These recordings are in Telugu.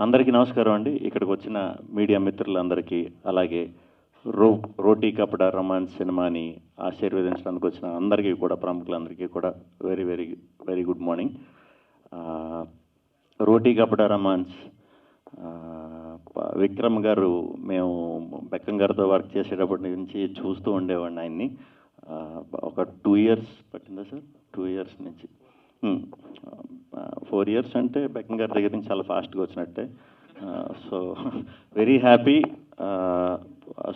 అందరికీ నమస్కారం అండి. ఇక్కడికి వచ్చిన మీడియా మిత్రులందరికీ, అలాగే రోటీ కపడా రొమాన్స్ సినిమాని ఆశీర్వదించడానికి వచ్చిన అందరికీ కూడా, ప్రముఖులందరికీ కూడా very very very good morning. Roti Kapada romance Vikram garu, మేము బెక్కం గారితో వర్క్ చేసేటప్పటి నుంచి చూస్తూ ఉండేవాడిని ఆయన్ని. ఒక 2 years పట్టిందా సార్? 2 years నుంచి 4 years అంటే బెక్కం గారి దగ్గర నుంచి చాలా ఫాస్ట్గా వచ్చినట్టే. So very happy.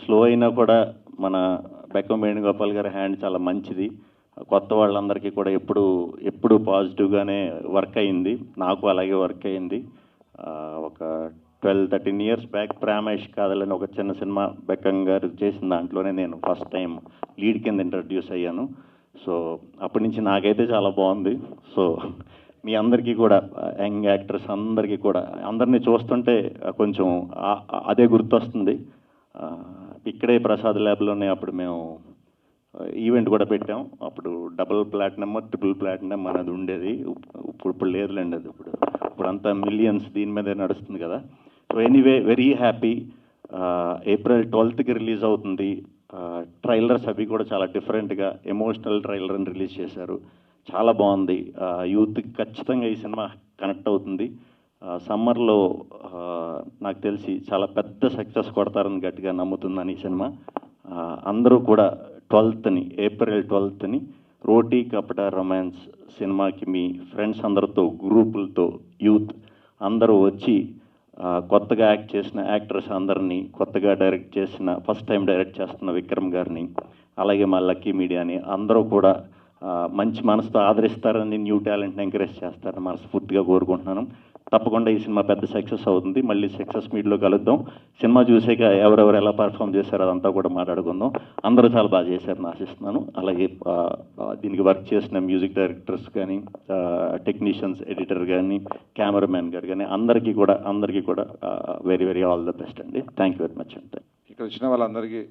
స్లో అయినా కూడా మన బెక్కం వేణుగోపాల్ గారి హ్యాండ్ చాలా మంచిది. కొత్త వాళ్ళందరికీ కూడా ఎప్పుడు పాజిటివ్గానే వర్క్ అయింది. నాకు అలాగే వర్క్ అయింది. ఒక 12-13 years బ్యాక్ ప్రేమేష్ కాదలని ఒక చిన్న సినిమా బెక్కం గారు చేసిన దాంట్లోనే నేను ఫస్ట్ టైం లీడ్ కింద ఇంట్రడ్యూస్ అయ్యాను. సో అప్పటి నుంచి నాకైతే చాలా బాగుంది. సో మీ అందరికీ కూడా, యంగ్ యాక్టర్స్ అందరికీ కూడా, అందరినీ చూస్తుంటే కొంచెం అదే గుర్తొస్తుంది. ఇక్కడే ప్రసాద్ ల్యాబ్లోనే అప్పుడు మేము ఈవెంట్ కూడా పెట్టాం. అప్పుడు డబుల్ ప్లాటినం, ట్రిపుల్ ప్లాటినం అనేది ఉండేది. ఇప్పుడు లేదులేండి అది. ఇప్పుడు అంతా మిలియన్స్ దీని మీదే నడుస్తుంది కదా. So anyway very happy. April 12th release అవుతుంది. ట్రైలర్స్ అవి కూడా చాలా డిఫరెంట్గా ఎమోషనల్ ట్రైలర్ని రిలీజ్ చేశారు. చాలా బాగుంది. యూత్కి ఖచ్చితంగా ఈ సినిమా కనెక్ట్ అవుతుంది. సమ్మర్లో నాకు తెలిసి చాలా పెద్ద సక్సెస్ కొడతారని గట్టిగా నమ్ముతుందని ఈ సినిమా. అందరూ కూడా April 12th రోటీ కపడా రొమాన్స్ సినిమాకి మీ ఫ్రెండ్స్ అందరితో, గ్రూపులతో, యూత్ అందరూ వచ్చి కొత్తగా యాక్ట్ చేసిన యాక్టర్స్ అందరినీ, కొత్తగా డైరెక్ట్ చేసిన, ఫస్ట్ టైం డైరెక్ట్ చేస్తున్న విక్రమ్ గారిని, అలాగే మా లక్కీ మీడియాని అందరూ కూడా మంచి మనసుతో ఆదరిస్తారని, న్యూ టాలెంట్ని ఎంకరేజ్ చేస్తారని మనస్ఫూర్తిగా కోరుకుంటున్నాను. తప్పకుండా ఈ సినిమా పెద్ద సక్సెస్ అవుతుంది. మళ్ళీ సక్సెస్ మీట్లో కలుద్దాం. సినిమా చూసాక ఎవరెవరు ఎలా పర్ఫామ్ చేశారో అదంతా కూడా మాట్లాడుకుందాం. అందరూ చాలా బాగా చేశారని ఆశిస్తున్నాను. అలాగే దీనికి వర్క్ చేసిన మ్యూజిక్ డైరెక్టర్స్ కానీ, టెక్నీషియన్స్, ఎడిటర్ కానీ, కెమెరామ్యాన్ గారు కానీ అందరికీ కూడా very very all the best అండి. థ్యాంక్ యూ వెరీ మచ్ అండి. ఇక్కడ వచ్చిన వాళ్ళందరికీ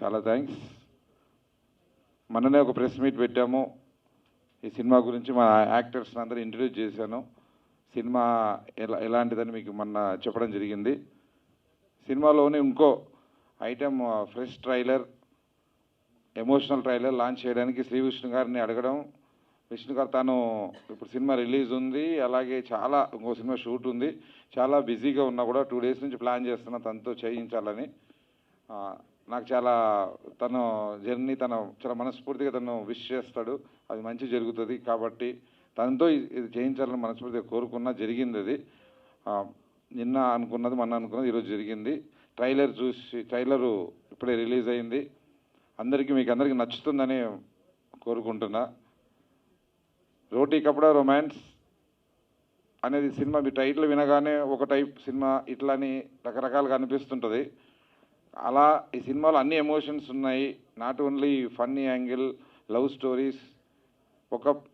చాలా థ్యాంక్స్. మొన్ననే ఒక ప్రెస్ మీట్ పెట్టాము. ఈ సినిమా గురించి మా యాక్టర్స్ని అందరూ ఇంట్రడ్యూస్ చేశాను. సినిమా ఎలాంటిదని మీకు మొన్న చెప్పడం జరిగింది. సినిమాలోనే ఇంకో item fresh trailer, emotional trailer launch చేయడానికి శ్రీ విష్ణు గారిని అడగడం. విష్ణు గారు తాను ఇప్పుడు సినిమా రిలీజ్ ఉంది, అలాగే ఇంకో సినిమా షూట్ ఉంది, చాలా బిజీగా ఉన్నా కూడా 2 days నుంచి ప్లాన్ చేస్తున్నా తనతో చేయించాలని. నాకు చాలా తన జర్నీ చాలా మనస్ఫూర్తిగా తను విష్ చేస్తాడు. అది మంచి జరుగుతుంది కాబట్టి తనతో ఇది చేయించాలని మనస్ఫూర్తిగా కోరుకున్నా. జరిగింది అది. మొన్న అనుకున్నది ఈరోజు జరిగింది. ట్రైలరు ఇప్పుడే రిలీజ్ అయింది. మీకు అందరికీ నచ్చుతుందని కోరుకుంటున్నా. రోటీ కపడా రొమాన్స్ అనేది సినిమా మీ టైటిల్ వినగానే ఒక టైప్ సినిమా ఇట్లాని రకరకాలుగా అనిపిస్తుంటుంది. అలా ఈ సినిమాలో అన్ని ఎమోషన్స్ ఉన్నాయి. Not only funny angle, love stories,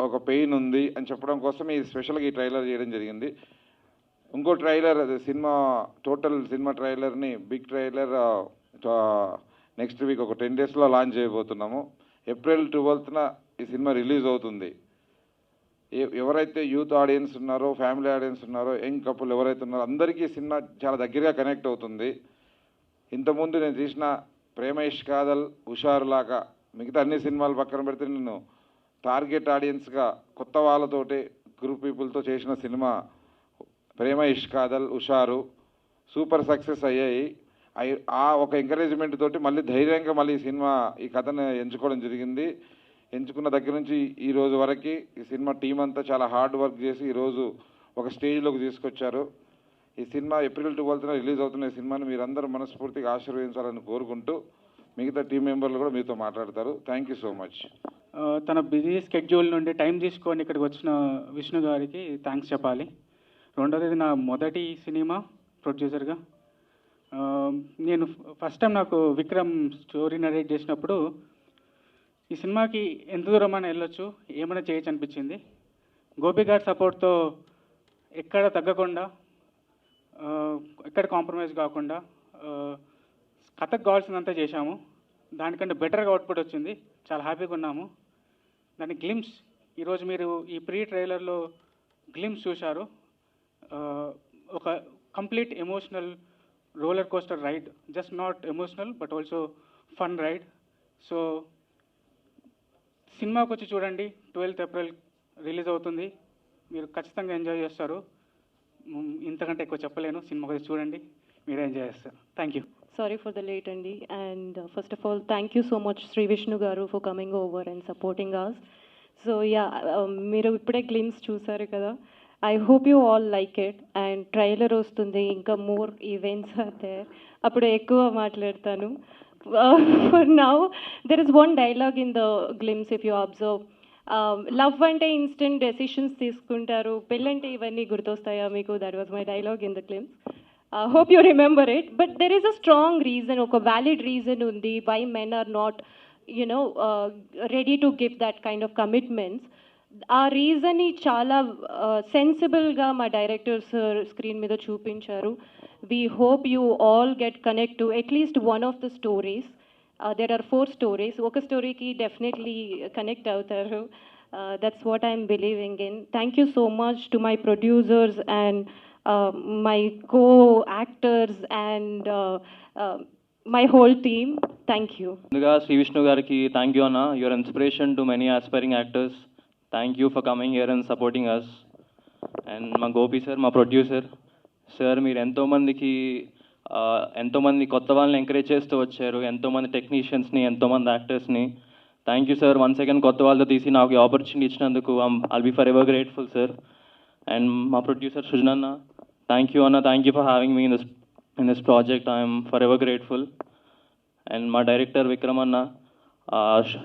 ఒక పెయిన్ ఉంది అని చెప్పడం కోసం ఈ స్పెషల్గా ఈ ట్రైలర్ చేయడం జరిగింది. ఇంకో ట్రైలర్ టోటల్ సినిమా ట్రైలర్ని, బిగ్ ట్రైలర్ నెక్స్ట్ వీక్ ఒక 10 days లాంచ్ చేయబోతున్నాము. April 12th ఈ సినిమా రిలీజ్ అవుతుంది. ఎవరైతే యూత్ ఆడియన్స్ ఉన్నారో, ఫ్యామిలీ ఆడియన్స్ ఉన్నారో, యంగ్ కపుల్ ఎవరైతే ఉన్నారో అందరికీ సినిమా చాలా దగ్గరగా కనెక్ట్ అవుతుంది. ఇంతకుముందు నేను తీసిన ప్రేమ ఇష్క్ కాదల్, హుషారులాగా మిగతా అన్ని సినిమాలు పక్కన పెడితే నేను టార్గెట్ ఆడియన్స్గా కొత్త వాళ్ళతోటి, గ్రూప్ పీపుల్తో చేసిన సినిమా ప్రేమ ఇష్క్ కాదల్, హుషారు సూపర్ సక్సెస్ అయ్యాయి. ఒక ఎంకరేజ్మెంట్ తోటి మళ్ళీ ధైర్యంగా ఈ కథను ఎంచుకోవడం జరిగింది. ఎంచుకున్న దగ్గర నుంచి ఈ రోజు వరకు ఈ సినిమా టీం అంతా చాలా హార్డ్ వర్క్ చేసి ఈరోజు ఒక స్టేజ్లోకి తీసుకొచ్చారు. ఈ సినిమా April 12th రిలీజ్ అవుతున్న ఈ సినిమాని మీరందరూ మనస్ఫూర్తిగా ఆశీర్వదించాలని కోరుకుంటూ మిగతా టీం మెంబర్లు కూడా మీతో మాట్లాడతారు. Thank you so much. తన బిజీ స్కెడ్యూల్ నుండి టైం తీసుకొని ఇక్కడికి వచ్చిన విష్ణు గారికి థ్యాంక్స్ చెప్పాలి. రెండోది, నా మొదటి సినిమా ప్రొడ్యూసర్గా నేను ఫస్ట్ టైం నాకు విక్రమ్ స్టోరీ నరేట్ చేసినప్పుడు ఈ సినిమాకి ఎంత దూరమైనా వెళ్ళొచ్చు, ఏమైనా చేయొచ్చు అనిపించింది. గోపి గారి సపోర్ట్తో ఎక్కడ తగ్గకుండా, ఎక్కడ కాంప్రమైజ్ కాకుండా కథకు కావాల్సినంత చేశాము. దానికంటే బెటర్గా అవుట్పుట్ వచ్చింది. చాలా హ్యాపీగా ఉన్నాము. దాని గ్లిమ్స్ ఈరోజు మీరు ఈ ప్రీ ట్రైలర్లో గ్లిమ్స్ చూశారు. ఒక complete emotional roller coaster ride, just not emotional but also fun ride. So సినిమాకి వచ్చి చూడండి, 12th April రిలీజ్ అవుతుంది, మీరు ఖచ్చితంగా ఎంజాయ్ చేస్తారు. ఇంతకంటే ఎక్కువ చెప్పలేను. సినిమాకి వచ్చి చూడండి, మీరే ఎంజాయ్ చేస్తారు. Thank you. Sorry for the late, Andy. And first of all, thank you so much, Sri Vishnu Garu, for coming over and supporting us. So yeah, మీరు ఇప్పుడే గ్లిమ్స్ చూసారు కదా. I hope you all like it. And trailer వస్తుంది, ఇంకా మోర్ ఈవెంట్స్ అయితే అప్పుడు ఎక్కువ మాట్లాడతాను. For now, there is one dialogue in the glimpse, if you observe. Love అంటే ఇన్స్టెంట్ డెసిషన్స్ తీసుకుంటారు, పెళ్ళంటే ఇవన్నీ గుర్తొస్తాయా మీకు? That was my dialogue in the glimpse. Hope you remember it, but there is a strong reason, a valid reason undi why men are not, ready to give that kind of commitments. ఆ రీజన్ ని చాలా సెన్సిబుల్గా మా డైరెక్టర్స్ స్క్రీన్ మీద చూపించారు. We hope you all get connect to at least one of the stories. There are 4 stories. ఒక స్టోరీకి డెఫినెట్లీ కనెక్ట్ అవుతారు. That's what I'm believing in. Thank you so much to my producers and my co-actors and my whole team. Thank you. ముందుగా శ్రీ విష్ణు గారికి థ్యాంక్ యూ అన్న. Your inspiration to many aspiring actors. Thank you for coming here and supporting us. And మా గోపి సార్, మా ప్రొడ్యూసర్ సార్, మీరు ఎంతోమంది కొత్త వాళ్ళని ఎంకరేజ్ చేస్తూ వచ్చారు, ఎంతోమంది టెక్నీషియన్స్ని, ఎంతోమంది యాక్టర్స్ని. Thank you sir. Once again కొత్త వాళ్ళతో తీసి నాకు ఈ ఆపర్చునిటీ ఇచ్చినందుకు I'll be for ever grateful sir. And మా ప్రొడ్యూసర్ సృజన్ అన్న, thank you Anna, thank you for having me in this project. I am forever grateful. And my director Vikram Anna,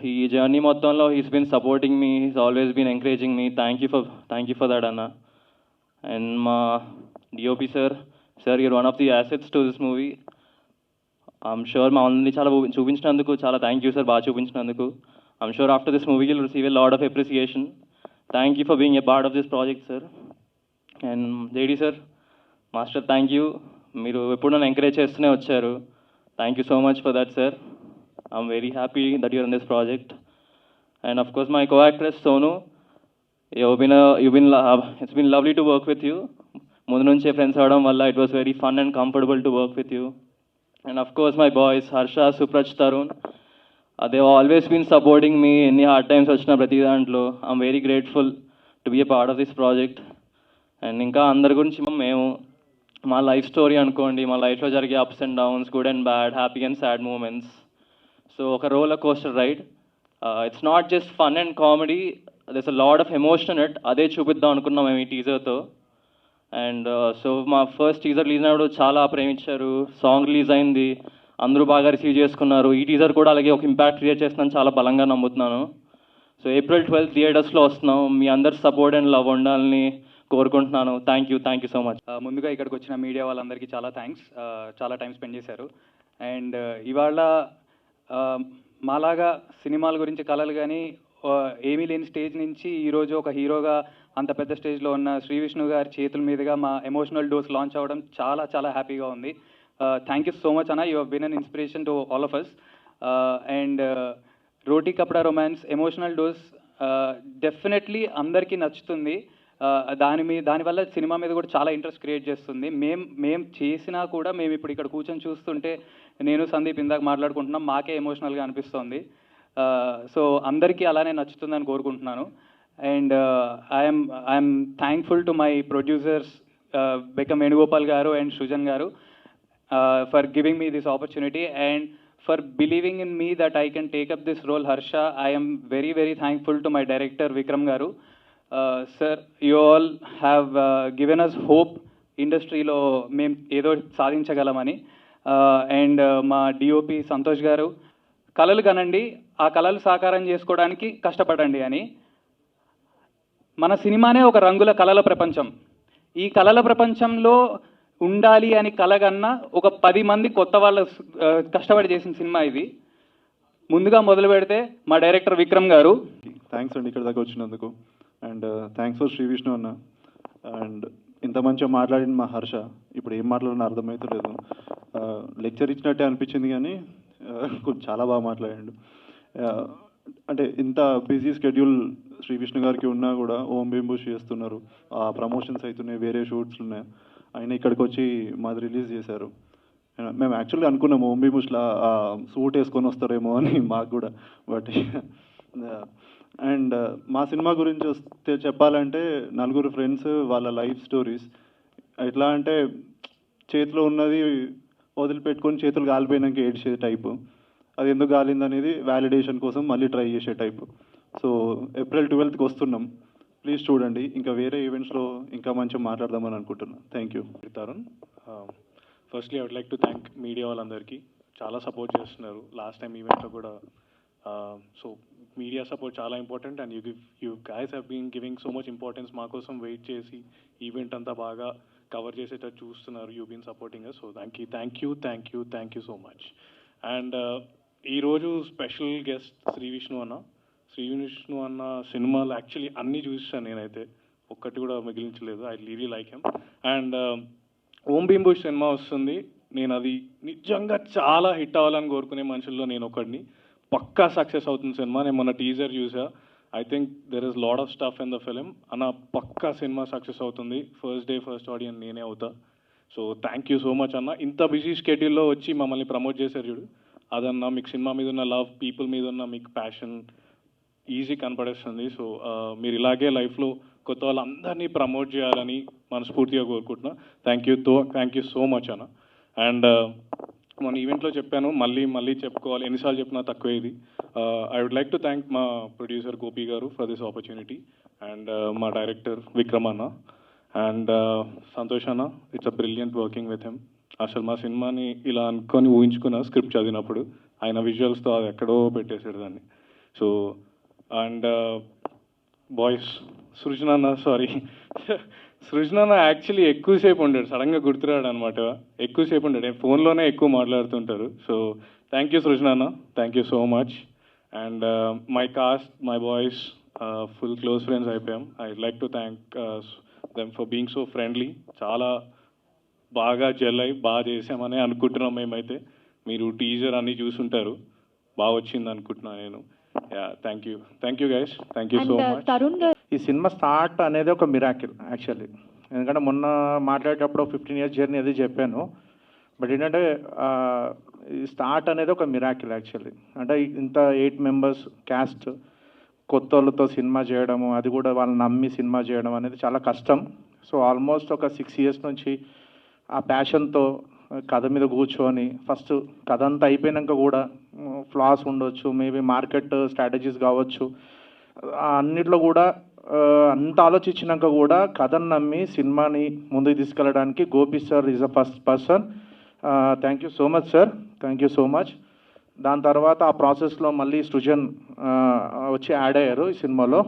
he journey mottanlo he's been supporting me, he's always been encouraging me. Thank you for that Anna. And my DOP sir, you're one of the assets to this movie. I'm sure ma onni chala chupinchiనందుకు చాలా thank you sir, బాగా చూపించినందుకు. I'm sure after this movie you'll receive a lot of appreciation. Thank you for being a part of this project sir. And JD sir, master thank you. మీరు ఎప్పుడు నన్ను ఎంకరేజ్ చేస్తూనే వచ్చారు. Thank you so much for that sir. I'm very happy that you're in this project. And of course my co actress Sonu, it's been lovely to work with you. ముందు నుంచే ఫ్రెండ్స్ అవడం వల్ల it was very fun and comfortable to work with you. And of course my boys Harsha, Supraj, Tarun, they always been supporting మీ. ఎన్ని హార్డ్ టైమ్స్ వచ్చిన ప్రతి దాంట్లో I'm very grateful to be a part of this project. And ఇంకా అందరి గురించి మేము మా లైఫ్ స్టోరీ అనుకోండి, మా లైఫ్లో జరిగే ups and downs, good and bad, happy and sad moments. So ఒక roller coaster ride. It's not just fun and comedy, there's a lot of emotion it. అదే చూపిద్దాం అనుకున్నాం మేము ఈ టీజర్తో. అండ్ సో మా ఫస్ట్ టీజర్ రిలీజ్ అయినప్పుడు చాలా ప్రేమించారు. సాంగ్ రిలీజ్ అయింది, అందరూ బాగా రిసీవ్ చేసుకున్నారు. ఈ టీజర్ కూడా అలాగే ఒక ఇంపాక్ట్ క్రియేట్ చేస్తుందని చాలా బలంగా నమ్ముతున్నాను. సో April 12th థియేటర్స్లో వస్తున్నాం. మీ అందరి సపోర్ట్ అండ్ లవ్ ఉండాలని కోరుకుంటున్నాను. Thank you so much. ముందుగా ఇక్కడికి వచ్చిన మీడియా వాళ్ళందరికీ చాలా థ్యాంక్స్. చాలా టైం స్పెండ్ చేశారు. అండ్ ఇవాళ మాలాగా సినిమాల గురించి కలలు కానీ ఏమీ లేని స్టేజ్ నుంచి ఈరోజు ఒక హీరోగా అంత పెద్ద స్టేజ్లో ఉన్న శ్రీ విష్ణు గారి చేతుల మీదుగా మా ఎమోషనల్ డోస్ లాంచ్ అవ్వడం చాలా చాలా హ్యాపీగా ఉంది. థ్యాంక్ యూ సో మచ్ అన్న. You have been an inspiration to all of us. And Roti Kapada romance emotional dose definitely అందరికీ నచ్చుతుంది. దానివల్ల సినిమా మీద కూడా చాలా ఇంట్రెస్ట్ క్రియేట్ చేస్తుంది. మేము చేసినా కూడా మేము ఇప్పుడు ఇక్కడ కూర్చొని చూస్తుంటే నేను సందీప్ ఇందాక మాట్లాడుకుంటున్నాం, మాకే ఎమోషనల్గా అనిపిస్తుంది. సో అందరికీ అలానే నచ్చుతుందని కోరుకుంటున్నాను. And I'm thankful to my producers Bekkam Venugopal garu and Srujan garu for giving me this opportunity and for believing in me that I can take up this role. Harsha, I'm very very thankful to my director Vikram garu. Sir, you all have given us hope ఇండస్ట్రీలో మేము ఏదో సాధించగలమని. అండ్ మా డిఓపి సంతోష్ గారు, కళలు కనండి, ఆ కళలు సాకారం చేసుకోవడానికి కష్టపడండి అని. మన సినిమానే ఒక రంగుల కళల ప్రపంచం. ఈ కళల ప్రపంచంలో ఉండాలి అని కలగన్నా ఒక 10 మంది కొత్త వాళ్ళు కష్టపడి చేసిన సినిమా ఇది. ముందుగా మొదలు పెడితే మా డైరెక్టర్ విక్రమ్ గారు. థ్యాంక్స్ అండి ఇక్కడ దాకా వచ్చినందుకు. And thanks for Shri Vishnu అన్న. అండ్ ఇంత మంచిగా మాట్లాడిన మా హర్ష, ఇప్పుడు ఏం మాట్లాడినా అర్థమవుతలేదు. లెక్చర్ ఇచ్చినట్టే అనిపించింది కానీ కొంచెం చాలా బాగా మాట్లాడాడు. అంటే ఇంత బిజీ స్కెడ్యూల్ శ్రీ విష్ణు గారికి ఉన్నా కూడా ఓం బింబుష్ చేస్తున్నారు, ప్రమోషన్స్ అవుతున్నాయి, వేరే షూట్స్ ఉన్నాయి. ఆయన ఇక్కడికి వచ్చి మాది రిలీజ్ చేశారు. మేము యాక్చువల్గా అనుకున్నాము ఓంబి ముష్లా సూట్ వేసుకొని వస్తారేమో అని మాకు కూడా. బట్ అండ్ మా సినిమా గురించి వస్తే చెప్పాలంటే నలుగురు ఫ్రెండ్స్, వాళ్ళ లైఫ్ స్టోరీస్. ఎట్లా అంటే చేతిలో ఉన్నది వదిలిపెట్టుకొని చేతులు కాలిపోయినాక ఏడ్చే టైపు. అది ఎందుకు కాలింది అనేది వ్యాలిడేషన్ కోసం మళ్ళీ ట్రై చేసే టైపు. సో April 12th వస్తున్నాం, ప్లీజ్ చూడండి. ఇంకా వేరే ఈవెంట్స్లో ఇంకా మంచిగా మాట్లాడదామని అనుకుంటున్నాను. Thank you. Tarun, firstly I would like to thank media వాళ్ళందరికీ, చాలా సపోర్ట్ చేస్తున్నారు లాస్ట్ టైం ఈవెంట్లో కూడా. సో మీడియా సపోర్ట్ చాలా important and you guys have been giving so much importance. మా కోసం వెయిట్ చేసి ఈవెంట్ అంతా బాగా కవర్ చేసేటట్టు చూస్తున్నారు. You been supporting us. So thank you so much. And ఈరోజు స్పెషల్ గెస్ట్ శ్రీ విష్ణు అన్న సినిమాలు యాక్చువల్లీ అన్నీ చూసాను నేనైతే, ఒక్కటి కూడా మిగిలించలేదు. I really like him. And Om Bheem Bush cinema వస్తుంది, నేను అది నిజంగా చాలా హిట్ అవ్వాలని కోరుకునే మనుషుల్లో నేను ఒకడిని. పక్కా సక్సెస్ అవుతుంది సినిమా. నేను మొన్న టీజర్ చూసా. I think there is lot of stuff in the film. అన్న పక్కా సినిమా సక్సెస్ అవుతుంది. ఫస్ట్ డే ఫస్ట్ ఆడియన్స్ నేనే అవుతా. So thank you so much అన్న. ఇంత బిజీ స్కెడ్యూల్లో వచ్చి మమ్మల్ని ప్రమోట్ చేశారు చూడు, అదన్నా మీకు సినిమా మీద ఉన్న లవ్, పీపుల్ మీద ఉన్న మీకు ప్యాషన్ ఈజీ కనపడేస్తుంది. సో మీరు ఇలాగే లైఫ్లో కొత్త వాళ్ళందరినీ ప్రమోట్ చేయాలని మనస్ఫూర్తిగా కోరుకుంటున్నా. థ్యాంక్ యూ సో మచ్ అన్న. అండ్ మన ఈవెంట్లో చెప్పాను, మళ్ళీ చెప్పుకోవాలి, ఎన్నిసార్లు చెప్పినా తక్కువే ఇది. I would like to thank మా producer Gopi garu for this opportunity, and మా డైరెక్టర్ విక్రమ్ అన్న, అండ్ సంతోష్ అన్న. It's a brilliant working with him. అసలు మా సినిమాని ఇలా అనుకొని ఊహించుకున్న స్క్రిప్ట్ చదివినప్పుడు ఆయన విజువల్స్తో అది ఎక్కడో పెట్టేసాడు దాన్ని. So and boys, Srujana actually ఎక్కువసేపు ఉండాడు, సడన్గా గుర్తురాడు అనమాట. ఎక్కువసేపు ఉండాడు, ఫోన్లోనే ఎక్కువ మాట్లాడుతుంటారు. So thank you Srujana, thank you so much. And my cast, my boys, full close friends అయిపోయాం. I like to thank them for being so friendly. చాలా బాగా జెల్ అయ్యి బాగా చేసామని అనుకుంటున్నాం మేమైతే. మీరు టీజర్ అన్నీ చూసుంటారు, బాగా వచ్చింది అనుకుంటున్నాను నేను. Thank you guys, thank you so much. ఈ సినిమా స్టార్ట్ అనేది ఒక మిరాకిల్ యాక్చువల్లీ. ఎందుకంటే మొన్న మాట్లాడేటప్పుడు 15 years జర్నీ అది చెప్పాను. బట్ ఏంటంటే ఈ స్టార్ట్ అనేది ఒక మిరాకిల్ యాక్చువల్లీ. అంటే ఇంత 8 members క్యాస్ట్ కొత్త వాళ్ళతో సినిమా చేయడము, అది కూడా వాళ్ళని నమ్మి సినిమా చేయడం అనేది చాలా కష్టం. సో ఆల్మోస్ట్ ఒక 6 years నుంచి ఆ ప్యాషన్తో కథ మీద కూర్చొని, ఫస్ట్ కథ అంతా అయిపోయినాక కూడా ఫ్లాస్ ఉండొచ్చు, మేబీ మార్కెట్ స్ట్రాటజీస్ కావచ్చు, అన్నిట్లో కూడా అంత ఆలోచించినాక కూడా కథను నమ్మి సినిమాని ముందుకు తీసుకెళ్ళడానికి Gopi sir is a first person. Thank you so much sir, thank you so much. దాని తర్వాత ఆ ప్రాసెస్లో మళ్ళీ సృజన్ వచ్చి యాడ్ అయ్యారు ఈ సినిమాలో.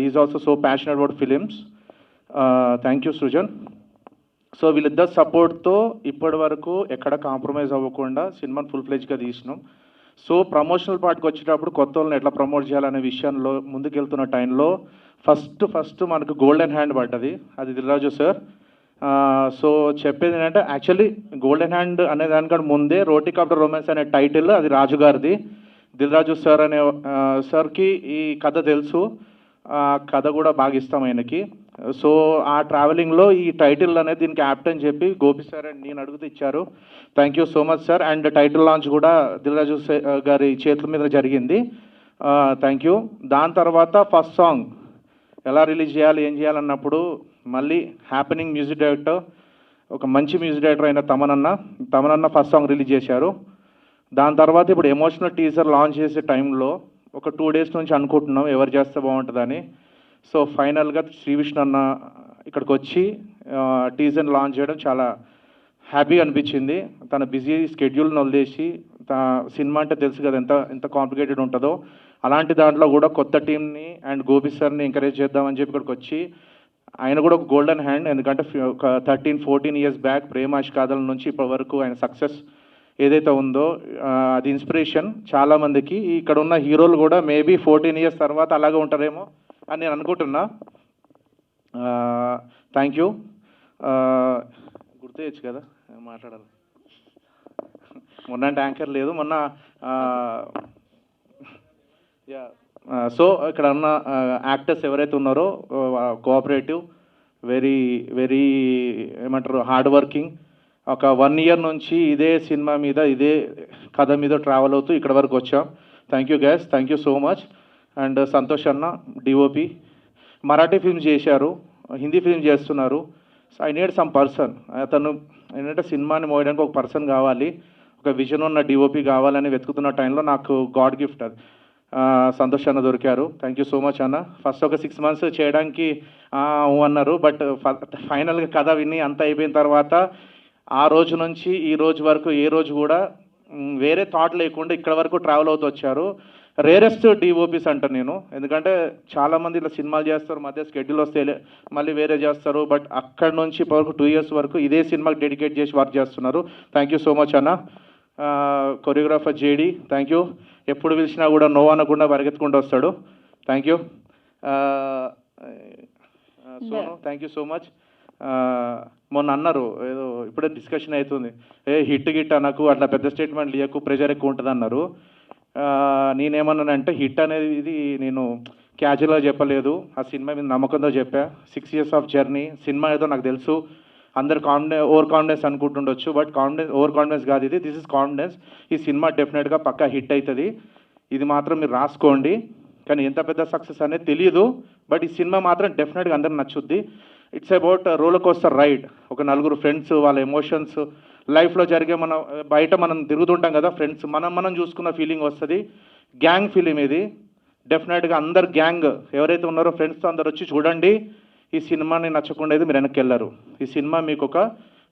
Is also so passionate about films. Thank you Srujan. So వీళ్ళిద్దరు సపోర్ట్తో ఇప్పటి వరకు ఎక్కడ కాంప్రమైజ్ అవ్వకుండా సినిమాని ఫుల్ ఫ్లెజ్గా తీసినాం. సో ప్రమోషనల్ పార్ట్కి వచ్చేటప్పుడు కొత్త వాళ్ళని ఎట్లా ప్రమోట్ చేయాలనే విషయంలో ముందుకెళ్తున్న టైంలో ఫస్ట్ మనకు గోల్డెన్ హ్యాండ్ పడ్డది, అది దిల్రాజు సార్. సో చెప్పేది ఏంటంటే యాక్చువల్లీ గోల్డెన్ హ్యాండ్ అనే దానికంటే ముందే రోటికాప్టర్ రొమాన్స్ అనే టైటిల్ అది రాజు గారిది. దిల్రాజు సార్ అనే సార్కి ఈ కథ తెలుసు, కథ కూడా బాగా ఇస్తాం ఆయనకి. సో ఆ ట్రావెలింగ్లో ఈ టైటిల్ అనేది దీనికి యాప్ట్ అని చెప్పి గోపి సార్ అండ్ నేను అడుగుతూ ఇచ్చారు. Thank you so much sir. And title launch కూడా దిల్రాజు గారి చేతుల మీద జరిగింది. Thank you. దాని తర్వాత ఫస్ట్ సాంగ్ ఎలా రిలీజ్ చేయాలి, ఏం చేయాలన్నప్పుడు మళ్ళీ హ్యాపెనింగ్ మ్యూజిక్ డైరెక్టర్, ఒక మంచి మ్యూజిక్ డైరెక్టర్ అయిన తమనన్న ఫస్ట్ సాంగ్ రిలీజ్ చేశారు. దాని తర్వాత ఇప్పుడు ఎమోషనల్ టీజర్ లాంచ్ చేసే టైంలో ఒక 2 days నుంచి అనుకుంటున్నాం ఎవరు చేస్తే బాగుంటుందని. సో ఫైనల్గా శ్రీ విష్ణు అన్న ఇక్కడికి వచ్చి టీజర్ లాంచ్ చేయడం చాలా హ్యాపీగా అనిపించింది. తన బిజీ స్కెడ్యూల్ని వదిలేసి, సినిమా అంటే తెలుసు కదా ఎంత కాంప్లికేటెడ్ ఉంటుందో, అలాంటి దాంట్లో కూడా కొత్త టీంని అండ్ గోపి సార్ని ఎంకరేజ్ చేద్దామని చెప్పి ఇక్కడికి వచ్చి, ఆయన కూడా ఒక గోల్డెన్ హ్యాండ్. ఎందుకంటే ఒక 13-14 years బ్యాక్ ప్రేమాష్ కాదల నుంచి ఇప్పటి వరకు ఆయన సక్సెస్ ఏదైతే ఉందో అది ఇన్స్పిరేషన్ చాలామందికి. ఇక్కడ ఉన్న హీరోలు కూడా మేబీ 14 years తర్వాత అలాగే ఉంటారేమో అని నేను అనుకుంటున్నా. Thank you. గుర్తు కదా మాట్లాడాలి, మొన్న యాంకర్ లేదు మొన్న. సో ఇక్కడ ఉన్న యాక్టర్స్ ఎవరైతే ఉన్నారో కోఆపరేటివ్ వెరీ వెరీ ఏమంటారు హార్డ్ వర్కింగ్. ఒక 1 year నుంచి ఇదే సినిమా మీద ఇదే కథ మీద ట్రావెల్ అవుతూ ఇక్కడ వరకు వచ్చాం. Thank you guys, thank you so much. And Santosh అన్న డిఓపి, మరాఠీ ఫిల్మ్స్ చేశారు, హిందీ ఫిల్మ్ చేస్తున్నారు. So I need some person. అతను ఏంటంటే సినిమాని మోయడానికి ఒక పర్సన్ కావాలి, ఒక విజన్ ఉన్న డిఓపి కావాలని వెతుకుతున్న టైంలో నాకు గాడ్ గిఫ్ట్ అది సంతోష్ అన్న దొరికారు. థ్యాంక్ యూ సో మచ్ అన్న. ఫస్ట్ ఒక 6 months చేయడానికి అన్నారు, బట్ ఫైనల్గా కథ విని అంత అయిపోయిన తర్వాత ఆ రోజు నుంచి ఈ రోజు వరకు ఏ రోజు కూడా వేరే థాట్ లేకుండా ఇక్కడ వరకు ట్రావెల్ అవుతూ వచ్చారు. రేరెస్ట్ డిఓపీస్ అంటాను నేను, ఎందుకంటే చాలామంది ఇలా సినిమాలు చేస్తారు, మధ్య స్కెడ్యూల్ వస్తే మళ్ళీ వేరే చేస్తారు, బట్ అక్కడ నుంచి ఇప్పటివరకు 2 years వరకు ఇదే సినిమాకి డెడికేట్ చేసి వర్క్ చేస్తున్నారు. థ్యాంక్ యూ సో మచ్ అన్న. Choreographer JD, thank you. ఎప్పుడు పిలిచినా కూడా నో అనకుండా పరిగెత్తుకుంటూ వస్తాడు. Thank you. Sonu, thank you so much. మొన్న అన్నారు ఏదో ఇప్పుడే డిస్కషన్ అవుతుంది, హిట్ గిట్ అనకు, అట్లా పెద్ద స్టేట్మెంట్ ఇవ్వకు, ప్రెషర్ ఎక్కువ ఉంటుంది అన్నారు. నేనేమన్నానంటే హిట్ అనేది ఇది నేను క్యాజువల్గా చెప్పలేదు, ఆ సినిమా మీద నమ్మకంతో చెప్పా. 6 years ఆఫ్ జర్నీ. సినిమా ఏదో నాకు తెలుసు, అందరు ఓవర్ కాన్ఫిడెన్స్ అనుకుంటుండొచ్చు, బట్ ఓవర్ కాన్ఫిడెన్స్ కాదు ఇది, దిస్ ఇస్ కాన్ఫిడెన్స్. ఈ సినిమా డెఫినెట్గా పక్కా హిట్ అవుతుంది, ఇది మాత్రం మీరు రాసుకోండి. కానీ ఎంత పెద్ద సక్సెస్ అనేది తెలియదు, బట్ ఈ సినిమా మాత్రం డెఫినెట్గా అందరికి నచ్చుద్ది. It's about roller coaster ride. ఒక 4 ఫ్రెండ్స్, వాళ్ళ ఎమోషన్స్, లైఫ్లో జరిగే బయట మనం తిరుగుతుంటాం కదా ఫ్రెండ్స్, మనం చూసుకున్న ఫీలింగ్ వస్తుంది. గ్యాంగ్ ఫిలిం ఇది, డెఫినెట్గా అందరు గ్యాంగ్ ఎవరైతే ఉన్నారో ఫ్రెండ్స్తో అందరు వచ్చి చూడండి. ఈ సినిమాని నచ్చకుండా మీరు వెనక్కి వెళ్ళరు. ఈ సినిమా మీకు ఒక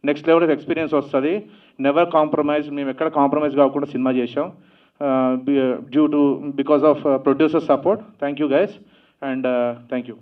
నెక్స్ట్ లెవెల్ ఆఫ్ ఎక్స్పీరియన్స్ వస్తుంది. Never compromise. మేము ఎక్కడ కాంప్రమైజ్ కాకుండా సినిమా చేసాం, because of producer support. Thank you guys, and thank you.